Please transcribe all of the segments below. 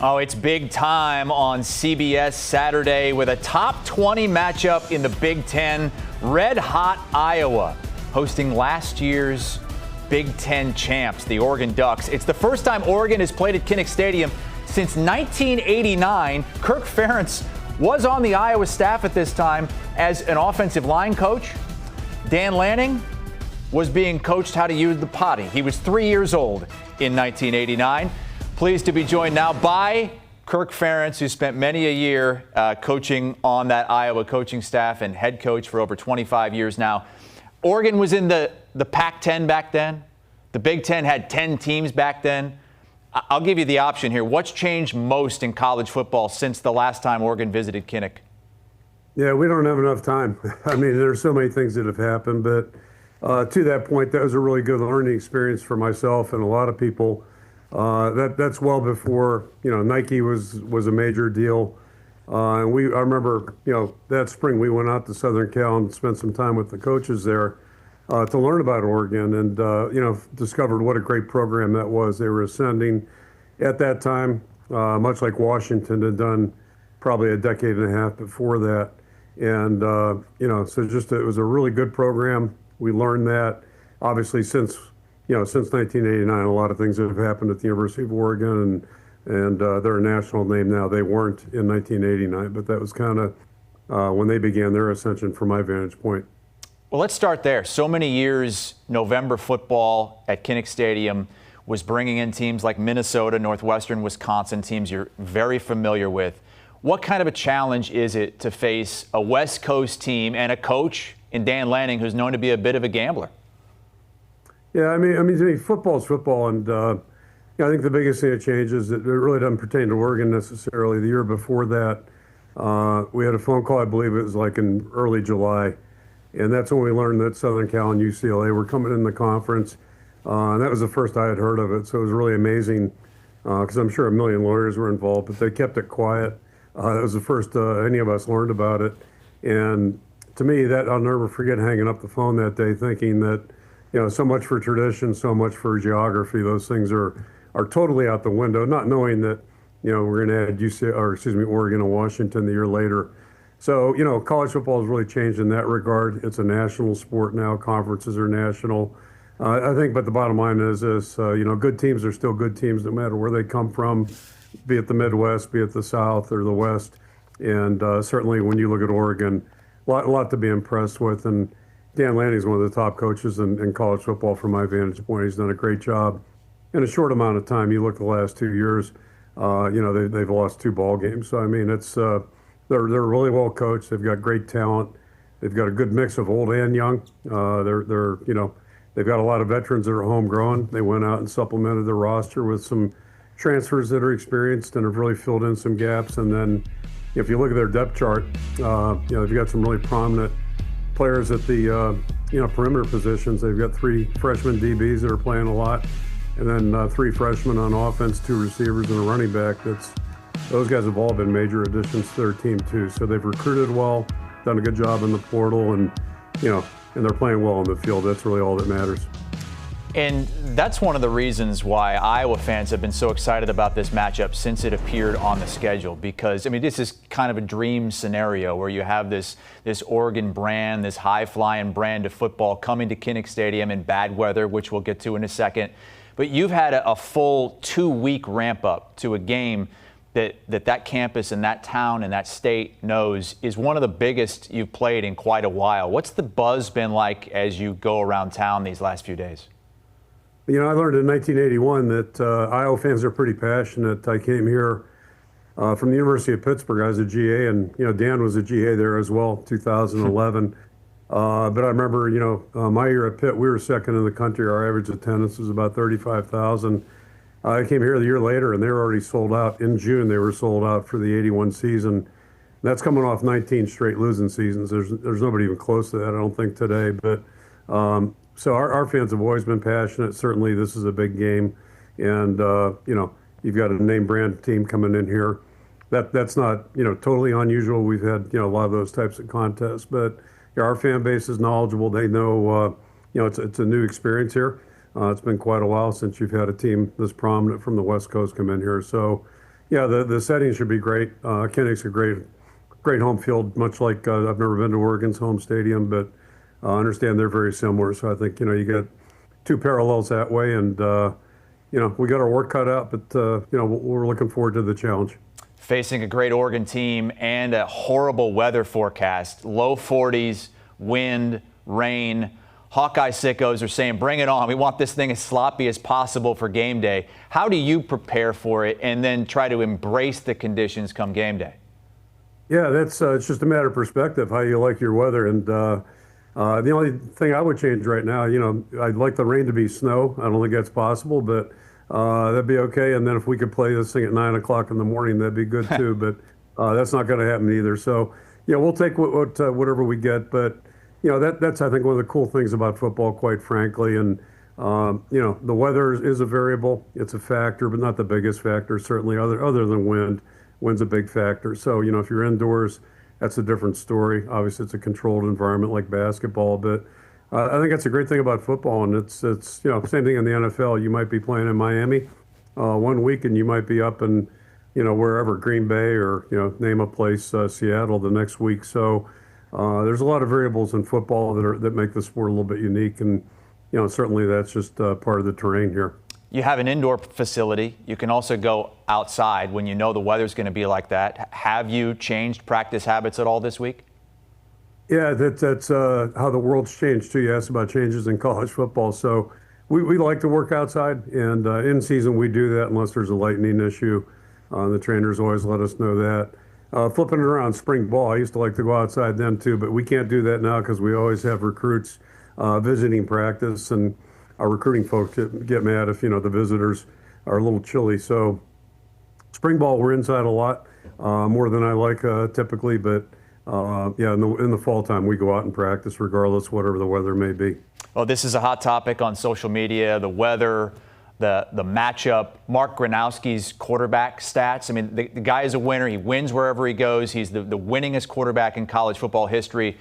Oh, it's big time on CBS Saturday with a top 20 matchup in the Big Ten. Red hot Iowa hosting last year's Big Ten champs, the Oregon Ducks. It's the first time Oregon has played at Kinnick Stadium since 1989. Kirk Ferentz was on the Iowa staff at this time as an offensive line coach. Dan Lanning was being coached how to use the potty. He was 3 years old in 1989. Pleased to be joined now by Kirk Ferentz, who spent many a year coaching on that Iowa coaching staff and head coach for over 25 years now. Oregon was in the Pac-10 back then. The Big Ten had 10 teams back then. I'll give you the option here. What's changed most in college football since the last time Oregon visited Kinnick? Yeah, we don't have enough time. I mean, there's so many things that have happened, but to that point, that was a really good learning experience for myself and a lot of people. That's well before, Nike was a major deal. And I remember, that spring we went out to Southern Cal and spent some time with the coaches there to learn about Oregon and, discovered what a great program that was. They were ascending at that time, much like Washington had done probably a decade and a half before that. And, so just it was a really good program. We learned that. Obviously, since 1989, a lot of things have happened at the University of Oregon, and they're a national name now. They weren't in 1989, but that was kind of when they began their ascension from my vantage point. Well, let's start there. So many years, November football at Kinnick Stadium was bringing in teams like Minnesota, Northwestern, Wisconsin, teams you're very familiar with. What kind of a challenge is it to face a West Coast team and a coach in Dan Lanning who's known to be a bit of a gambler? Yeah, I mean, to me, football's football, and I think the biggest thing that changes, it really doesn't pertain to Oregon necessarily. The year before that, we had a phone call, I believe it was like in early July, and that's when we learned that Southern Cal and UCLA were coming in the conference, and that was the first I had heard of it, so it was really amazing, because I'm sure a million lawyers were involved, but they kept it quiet. That was the first any of us learned about it, and to me, that I'll never forget hanging up the phone that day thinking that, so much for tradition, so much for geography. Those things are totally out the window, not knowing that, we're going to add Oregon and Washington the year later. So, college football has really changed in that regard. It's a national sport now. Conferences are national. I think, but the bottom line is this, good teams are still good teams no matter where they come from, be it the Midwest, be it the South or the West. And certainly when you look at Oregon, a lot to be impressed with. And Dan Lanning is one of the top coaches in college football from my vantage point. He's done a great job in a short amount of time. You look at the last 2 years, they've lost 2 ball games. So, I mean, it's they're really well coached. They've got great talent. They've got a good mix of old and young. They've got a lot of veterans that are homegrown. They went out and supplemented their roster with some transfers that are experienced and have really filled in some gaps. And then if you look at their depth chart, they've got some really prominent players at the perimeter positions. They've got 3 freshman DBs that are playing a lot, and then 3 freshmen on offense, 2 receivers and a running back. Those guys have all been major additions to their team too. So they've recruited well, done a good job in the portal, and they're playing well on the field. That's really all that matters. And that's one of the reasons why Iowa fans have been so excited about this matchup since it appeared on the schedule. Because, I mean, this is kind of a dream scenario where you have this Oregon brand, this high-flying brand of football coming to Kinnick Stadium in bad weather, which we'll get to in a second. But you've had a full 2-week ramp-up to a game that campus and that town and that state knows is one of the biggest you've played in quite a while. What's the buzz been like as you go around town these last few days? I learned in 1981 that Iowa fans are pretty passionate. I came here from the University of Pittsburgh. I was a GA, and Dan was a GA there as well, 2011. But I remember, my year at Pitt, we were second in the country. Our average attendance was about 35,000. I came here the year later, and they were already sold out. In June, they were sold out for the 81 season. That's coming off 19 straight losing seasons. There's nobody even close to that, I don't think, today. But so our fans have always been passionate. Certainly, this is a big game, and you've got a name brand team coming in here. That's not totally unusual. We've had a lot of those types of contests, but our fan base is knowledgeable. They know it's a new experience here. It's been quite a while since you've had a team this prominent from the West Coast come in here. So, Yeah, the setting should be great. Kinnick's a great home field, much like I've never been to Oregon's home stadium, but I understand they're very similar. So I think, you get two parallels that way, and we got our work cut out, but we're looking forward to the challenge. Facing a great Oregon team and a horrible weather forecast, low 40s, wind, rain. Hawkeye sickos are saying, bring it on. We want this thing as sloppy as possible for game day. How do you prepare for it and then try to embrace the conditions come game day? Yeah, that's it's just a matter of perspective, how you like your weather. And the only thing I would change right now, I'd like the rain to be snow. I don't think that's possible, but that'd be okay. And then if we could play this thing at 9 o'clock in the morning, that'd be good too. But that's not going to happen either. So, we'll take whatever we get. But, that's, I think, one of the cool things about football, quite frankly. And, the weather is a variable. It's a factor, but not the biggest factor, certainly, other than wind. Wind's a big factor. So, if you're indoors, that's a different story. Obviously, it's a controlled environment like basketball. But I think that's a great thing about football. And it's same thing in the NFL. You might be playing in Miami 1 week, and you might be up in, wherever, Green Bay or, name a place, Seattle the next week. So there's a lot of variables in football that make the sport a little bit unique. And, certainly that's just part of the terrain here. You have an indoor facility. You can also go outside when you know the weather's going to be like that. Have you changed practice habits at all this week? Yeah, that's how the world's changed too. You asked about changes in college football. So we like to work outside, and in season we do that unless there's a lightning issue. The trainers always let us know that. Flipping it around, spring ball, I used to like to go outside then too, but we can't do that now because we always have recruits visiting practice, and our recruiting folks get mad if, the visitors are a little chilly. So spring ball, we're inside a lot, more than I like typically, but in the fall time, we go out and practice regardless, whatever the weather may be. Well, this is a hot topic on social media, the weather, the matchup. Mark Gronowski's quarterback stats. I mean, the guy is a winner. He wins wherever he goes. He's the winningest quarterback in college football history.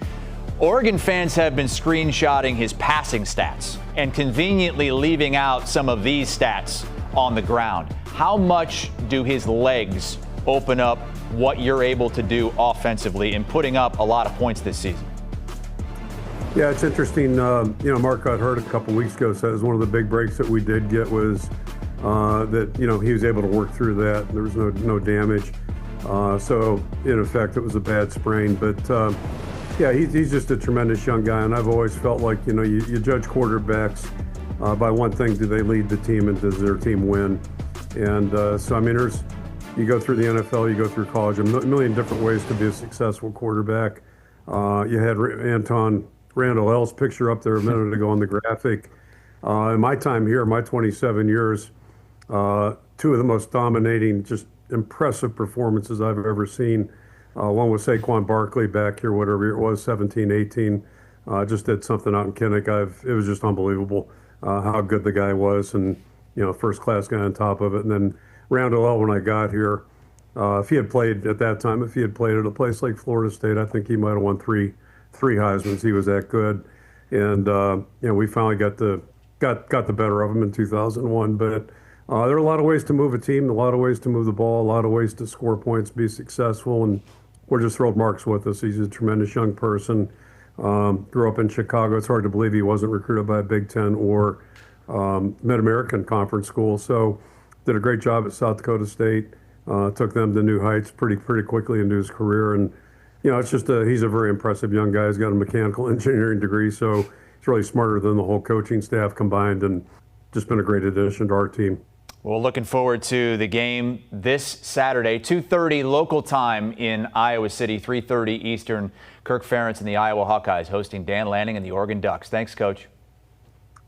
Oregon fans have been screenshotting his passing stats and conveniently leaving out some of these stats on the ground. How much do his legs open up what you're able to do offensively in putting up a lot of points this season? Yeah, it's interesting. Mark got hurt a couple weeks ago, so that was one of the big breaks that we did get was that, he was able to work through that. There was no damage. So, in effect, it was a bad sprain. But, he's just a tremendous young guy, and I've always felt like, you judge quarterbacks by one thing: do they lead the team and does their team win? And you go through the NFL, you go through college, a million different ways to be a successful quarterback. You had Randall L's picture up there a minute ago on the graphic. In my time here, my 27 years, two of the most dominating, just impressive performances I've ever seen. One was Saquon Barkley back here, whatever it was, 17, 18. Just did something out in Kinnick. It was just unbelievable how good the guy was, and first-class guy on top of it. And then Randall L, when I got here, if he had played at that time, if he had played at a place like Florida State, I think he might have won three Heismans. He was that good, and we finally got the better of him in 2001. But there are a lot of ways to move a team, a lot of ways to move the ball, a lot of ways to score points, be successful, and we're just thrilled Mark's with us. He's a tremendous young person. Grew up in Chicago. It's hard to believe he wasn't recruited by a Big Ten or Mid-American Conference school. So did a great job at South Dakota State. Took them to new heights pretty quickly into his career, and it's just he's a very impressive young guy. He's got a mechanical engineering degree, so he's really smarter than the whole coaching staff combined, and just been a great addition to our team. Well, looking forward to the game this Saturday, 2:30 local time in Iowa City, 3:30 Eastern. Kirk Ferentz and the Iowa Hawkeyes hosting Dan Lanning and the Oregon Ducks. Thanks, Coach.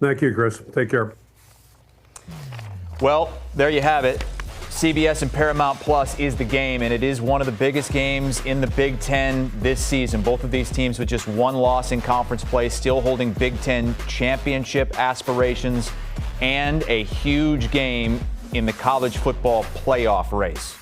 Thank you, Chris. Take care. Well, there you have it. CBS and Paramount Plus is the game, and it is one of the biggest games in the Big Ten this season. Both of these teams with just one loss in conference play, still holding Big Ten championship aspirations, and a huge game in the college football playoff race.